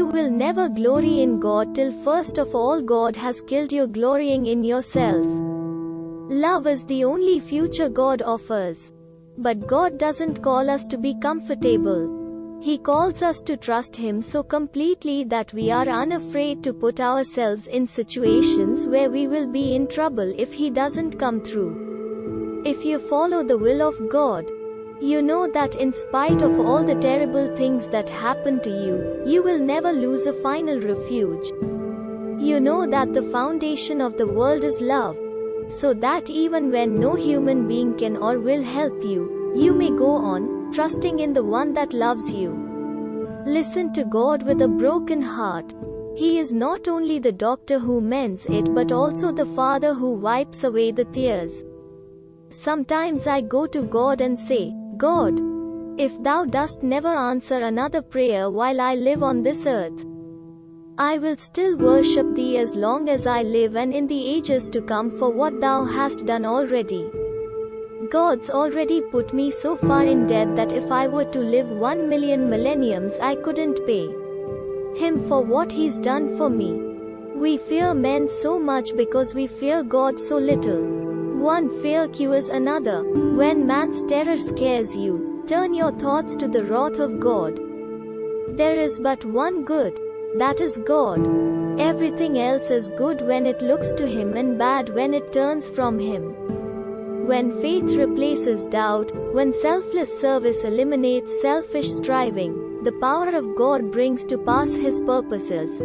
You will never glory in God till first of all God has killed your glorying in yourself. Love is the only future God offers. But God doesn't call us to be comfortable. He calls us to trust Him so completely that we are unafraid to put ourselves in situations where we will be in trouble if He doesn't come through. If you follow the will of God, you know that in spite of all the terrible things that happen to you, you will never lose a final refuge. You know that the foundation of the world is love, so that even when no human being can or will help you, you may go on, trusting in the one that loves you. Listen to God with a broken heart. He is not only the doctor who mends it but also the Father who wipes away the tears. Sometimes I go to God and say, God, if Thou dost never answer another prayer while I live on this earth, I will still worship Thee as long as I live and in the ages to come for what Thou hast done already. God's already put me so far in debt that if I were to live 1 million millenniums I couldn't pay Him for what He's done for me. We fear men so much because we fear God so little. One fear cures another. When man's terror scares you, turn your thoughts to the wrath of God. There is but one good, that is God. Everything else is good when it looks to Him and bad when it turns from Him. When faith replaces doubt, when selfless service eliminates selfish striving, the power of God brings to pass His purposes.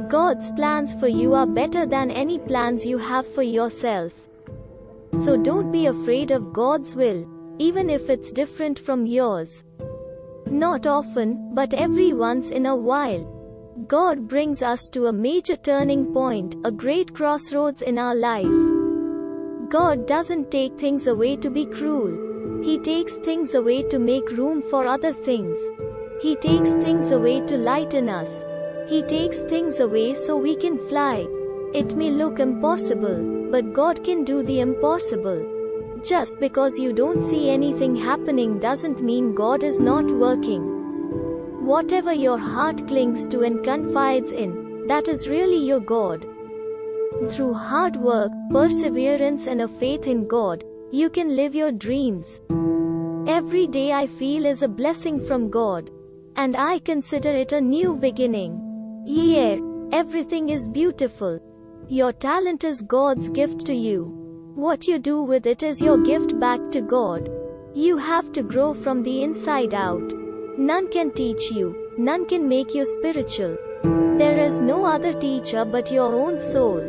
God's plans for you are better than any plans you have for yourself. So don't be afraid of God's will, even if it's different from yours. Not often, but every once in a while, God brings us to a major turning point, a great crossroads in our life. God doesn't take things away to be cruel. He takes things away to make room for other things. He takes things away to lighten us. He takes things away so we can fly. It may look impossible, but God can do the impossible. Just because you don't see anything happening doesn't mean God is not working. Whatever your heart clings to and confides in, that is really your God. Through hard work, perseverance and a faith in God, you can live your dreams. Every day I feel is a blessing from God. And I consider it a new beginning. Here, everything is beautiful. Your talent is God's gift to you. What you do with it is your gift back to God. You have to grow from the inside out. None can teach you. None can make you spiritual. There is no other teacher but your own soul.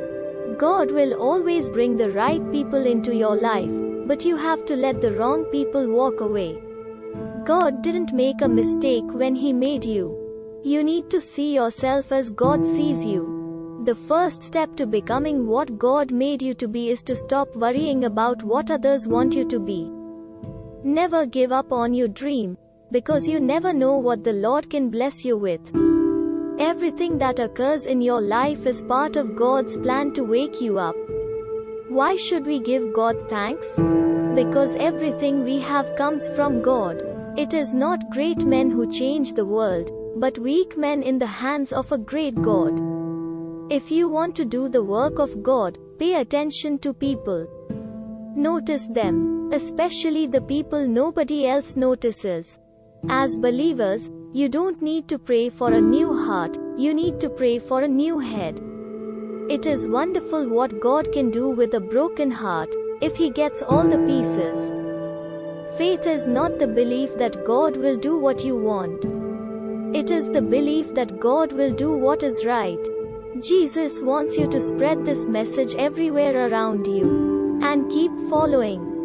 God will always bring the right people into your life, but you have to let the wrong people walk away. God didn't make a mistake when He made you. You need to see yourself as God sees you. The first step to becoming what God made you to be is to stop worrying about what others want you to be. Never give up on your dream, because you never know what the Lord can bless you with. Everything that occurs in your life is part of God's plan to wake you up. Why should we give God thanks? Because everything we have comes from God. It is not great men who change the world, but weak men in the hands of a great God. If you want to do the work of God, pay attention to people. Notice them, especially the people nobody else notices. As believers, you don't need to pray for a new heart, you need to pray for a new head. It is wonderful what God can do with a broken heart, if He gets all the pieces. Faith is not the belief that God will do what you want. It is the belief that God will do what is right. Jesus wants you to spread this message everywhere around you. And keep following.